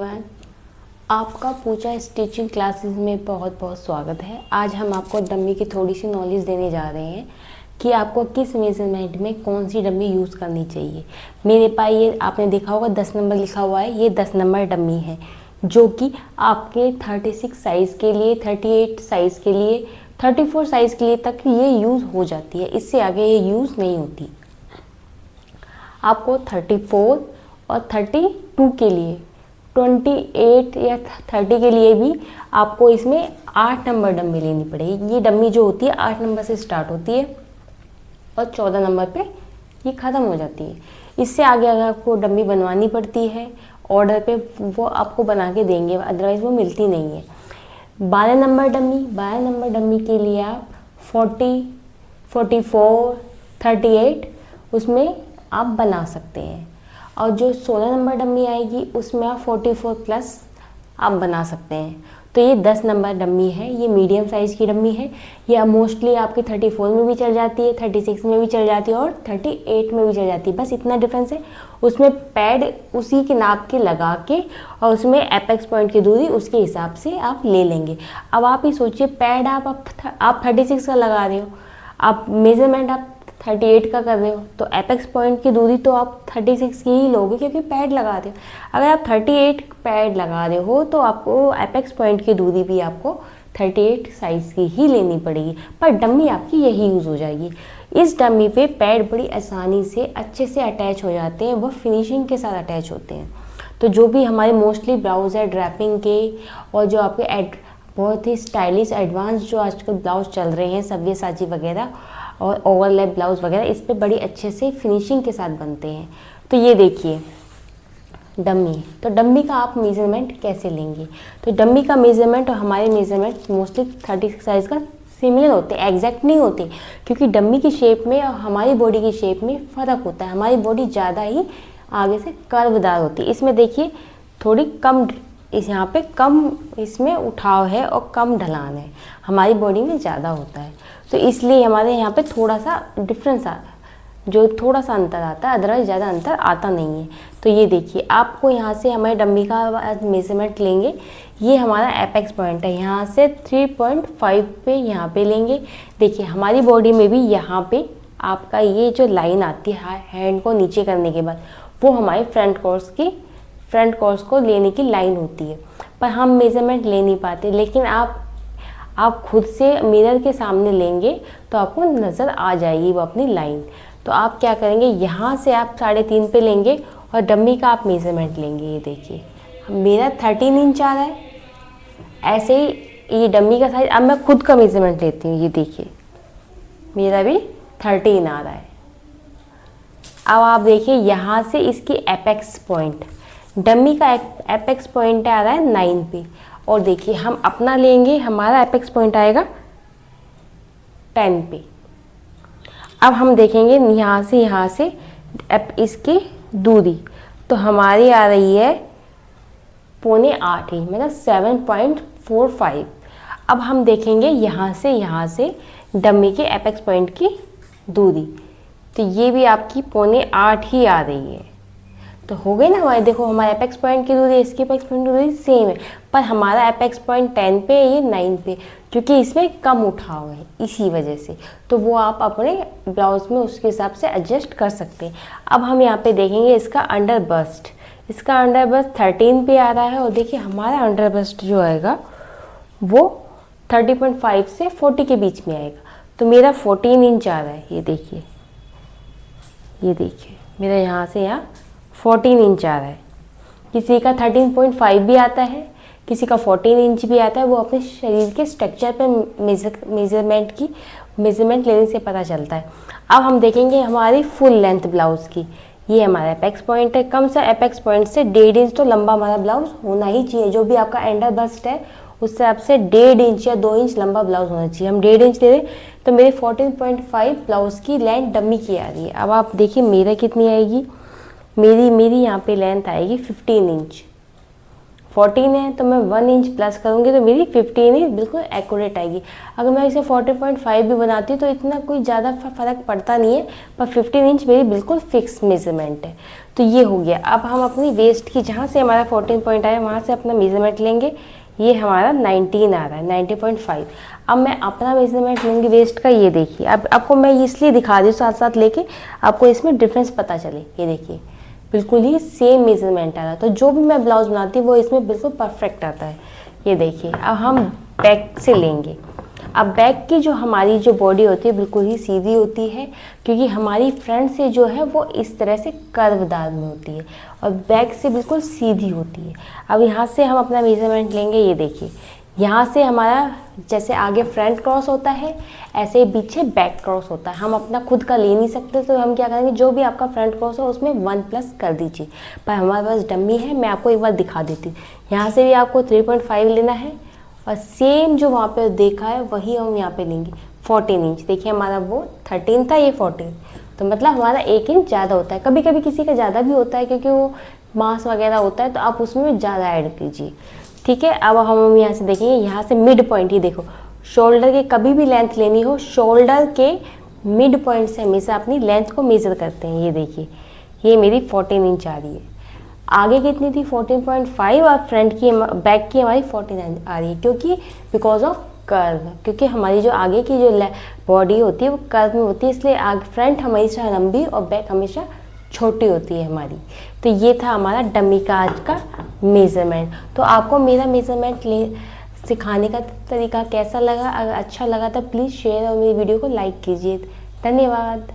Everyone, आपका पूजा stitching classes में बहुत बहुत स्वागत है। आज हम आपको डमी की थोड़ी सी नॉलेज देने जा रहे हैं कि आपको किस मेजरमेंट में कौन सी डमी यूज़ करनी चाहिए। मेरे पास ये आपने देखा होगा 10 नंबर लिखा हुआ है, ये 10 नंबर डमी है जो कि आपके 36 साइज़ के लिए, 38 साइज़ के लिए, 34 साइज़ के लिए तक ये यूज़ हो जाती है। इससे आगे ये यूज़ नहीं होती। आपको 34 और 32 के लिए, 28 या 30 के लिए भी आपको इसमें 8 नंबर डम्मी लेनी पड़ेगी। ये डम्मी जो होती है 8 नंबर से स्टार्ट होती है और 14 नंबर पे ये ख़त्म हो जाती है। इससे आगे अगर आपको डम्मी बनवानी पड़ती है ऑर्डर पे, वो आपको बना के देंगे, अदरवाइज़ वो मिलती नहीं है। 12 नंबर डम्मी के लिए आप 40, 44, 38 उसमें आप बना सकते हैं। और जो 16 नंबर डम्मी आएगी उसमें आप 44 प्लस आप बना सकते हैं। तो ये 10 नंबर डम्मी है, ये मीडियम साइज़ की डम्मी है। ये मोस्टली आपकी 34 में भी चल जाती है, 36 में भी चल जाती है और 38 में भी चल जाती है। बस इतना डिफरेंस है, उसमें पैड उसी के नाप के लगा के और उसमें एपेक्स पॉइंट की दूरी उसके हिसाब से आप ले लेंगे। अब आप ही सोचिए, पैड आप 36 का लगा रहे हो, आप मेजरमेंट आप 38 का कर रहे हो, तो एपेक्स पॉइंट की दूरी तो आप 36 की ही लोगे क्योंकि पैड लगा रहे हो। अगर आप 38 पैड लगा रहे हो तो आपको एपेक्स पॉइंट की दूरी भी आपको 38 साइज़ की ही लेनी पड़ेगी, पर डम्मी आपकी यही यूज़ हो जाएगी। इस डम्मी पे पैड बड़ी आसानी से अच्छे से अटैच हो जाते हैं, वह फिनिशिंग के साथ अटैच होते हैं। तो जो भी हमारे मोस्टली ब्लाउज़ है ड्रैपिंग के और जो आपके बहुत ही स्टाइलिश एडवांस जो आजकल ब्लाउज़ चल रहे हैं, सब्यसाची वगैरह और ओवरलैप ब्लाउज़ वगैरह, इस पे बड़ी अच्छे से फिनिशिंग के साथ बनते हैं। तो ये देखिए डम्मी, तो डम्मी का आप मेज़रमेंट कैसे लेंगे। तो डम्मी का मेज़रमेंट और हमारे मेज़रमेंट मोस्टली 36 साइज़ का सिमिलर होते हैं, एग्जैक्ट नहीं होते, क्योंकि डम्मी की शेप में और हमारी बॉडी की शेप में फ़र्क होता है। हमारी बॉडी ज़्यादा ही आगे से कर्वदार होती है, इसमें देखिए थोड़ी कम, इस यहाँ पे कम इसमें उठाव है और कम ढलान है, हमारी बॉडी में ज़्यादा होता है। तो इसलिए हमारे यहाँ पे थोड़ा सा डिफरेंस आता है, जो थोड़ा सा अंतर आता है, अदरवाइज ज़्यादा अंतर आता नहीं है। तो ये देखिए, आपको यहाँ से हमारे डम्मी का मेजरमेंट लेंगे, ये हमारा एपेक्स पॉइंट है, यहाँ से 3.5 पे यहाँ पे लेंगे। देखिए हमारी बॉडी में भी यहाँ पे आपका ये जो लाइन आती है हैंड को नीचे करने के बाद, वो हमारे फ्रंट कोर्स को लेने की लाइन होती है, पर हम मेज़रमेंट ले नहीं पाते। लेकिन आप खुद से मिरर के सामने लेंगे तो आपको नज़र आ जाएगी वो अपनी लाइन। तो आप क्या करेंगे, यहाँ से आप 3.5 पे लेंगे और डम्मी का आप मेज़रमेंट लेंगे। ये देखिए मेरा 13 इंच आ रहा है, ऐसे ही ये डम्मी का साइज। अब मैं खुद का मेज़रमेंट लेती हूँ, ये देखिए मेरा भी 13 आ रहा है। अब आप देखिए यहाँ से इसकी एपेक्स पॉइंट, डम्मी का एपेक्स पॉइंट आ रहा है 9 पे, और देखिए हम अपना लेंगे, हमारा एपेक्स पॉइंट आएगा 10 पे। अब हम देखेंगे यहाँ से इसकी दूरी, तो हमारी आ रही है 7.25 ही, मतलब 7.45। अब हम देखेंगे यहाँ से डम्मी के एपेक्स पॉइंट की दूरी, तो ये भी आपकी 7.25 ही आ रही है। तो हो गई ना हमारे, देखो हमारे एपेक्स पॉइंट की दूरी, इसकी एपेक्स पॉइंट की दूरी सेम है, पर हमारा एपेक्स पॉइंट 10 पे है, ये 9 पे, क्योंकि इसमें कम उठाव है इसी वजह से। तो वो आप अपने ब्लाउज में उसके हिसाब से एडजस्ट कर सकते हैं। अब हम यहाँ पे देखेंगे इसका अंडर बस्ट, 13 पे आ रहा है, और देखिए हमारा अंडर बस्ट जो आएगा वो 30.5 से 40 के बीच में आएगा। तो मेरा 14 इंच आ रहा है, ये देखिए मेरा यहाँ से यहाँ 14 इंच आ रहा है। किसी का 13.5 भी आता है, किसी का 14 इंच भी आता है। वो अपने शरीर के स्ट्रक्चर पे मेजरमेंट लेने से पता चलता है। अब हम देखेंगे हमारी फुल लेंथ ब्लाउज़ की, ये हमारा एपेक्स पॉइंट है। कम से एपेक्स पॉइंट से 1.5 इंच तो लंबा हमारा ब्लाउज़ होना ही चाहिए। जो भी आपका अंडर बस्ट है उससे आपसे 1.5 इंच या 2 इंच लंबा ब्लाउज़ होना चाहिए। हम 1.5 इंच दे रहे, तो मेरे 14.5 ब्लाउज़ की लेंथ डम्मी की आ रही है। अब आप देखिए मेरा कितनी आएगी, मेरी यहाँ पे लेंथ आएगी 15 इंच। 14 है तो मैं 1 इंच प्लस करूँगी तो मेरी 15 इंच बिल्कुल एक्यूरेट आएगी। अगर मैं इसे 14.5 भी बनाती हूँ तो इतना कोई ज़्यादा फ़र्क पड़ता नहीं है, पर 15 इंच मेरी बिल्कुल फिक्स मेज़रमेंट है। तो ये हो गया। अब हम अपनी वेस्ट की जहाँ से हमारा 14 पॉइंट आया वहाँ से अपना मेज़रमेंट लेंगे। ये हमारा 19 आ रहा है, 19.5। अब मैं अपना मेज़रमेंट लूँगी वेस्ट का। ये देखिए, अब आपको मैं इसलिए दिखा रही हूँ साथ साथ लेके, आपको इसमें डिफरेंस पता चले। ये देखिए बिल्कुल ही सेम मेज़रमेंट आ रहा है। तो जो भी मैं ब्लाउज़ बनाती हूँ वो इसमें बिल्कुल परफेक्ट आता है। ये देखिए, अब हम बैक से लेंगे। अब बैक की जो हमारी जो बॉडी होती है बिल्कुल ही सीधी होती है, क्योंकि हमारी फ्रंट से जो है वो इस तरह से कर्वदार में होती है और बैक से बिल्कुल सीधी होती है। अब यहाँ से हम अपना मेज़रमेंट लेंगे। ये देखिए, यहाँ से हमारा जैसे आगे फ्रंट क्रॉस होता है ऐसे ही पीछे बैक क्रॉस होता है। हम अपना खुद का ले नहीं सकते, तो हम क्या करेंगे, जो भी आपका फ्रंट क्रॉस हो उसमें 1 प्लस कर दीजिए। पर हमारे पास डमी है, मैं आपको एक बार दिखा देती हूँ। यहाँ से भी आपको 3.5 लेना है और सेम जो वहाँ पे देखा है वही हम यहाँ पे लेंगे 14 इंच। देखिए हमारा वो 13 था, ये 14, तो मतलब हमारा 1 इंच ज़्यादा होता है। कभी कभी किसी का ज़्यादा भी होता है क्योंकि वो मांस वगैरह होता है, तो आप उसमें ज़्यादा ऐड कीजिए। ठीक है, अब हम यहाँ से देखेंगे, यहाँ से मिड पॉइंट ही देखो, शोल्डर के कभी भी लेंथ लेनी हो, शोल्डर के मिड पॉइंट से हमेशा अपनी लेंथ को मेज़र करते हैं। ये देखिए, ये मेरी 14 इंच आ रही है। आगे कितनी थी 14.5 और फ्रंट की बैक की हमारी 14 आ रही है, क्योंकि बिकॉज ऑफ कर्व, क्योंकि हमारी जो आगे की जो बॉडी होती है वो कर्व में होती है, इसलिए आगे फ्रंट हमेशा लंबी और बैक हमेशा छोटी होती है हमारी। तो ये था हमारा डमी का आज का मेज़रमेंट। तो आपको मेरा मेज़रमेंट सिखाने का तरीका कैसा लगा? अगर अच्छा लगा तो प्लीज़ शेयर और मेरी वीडियो को लाइक कीजिए। धन्यवाद।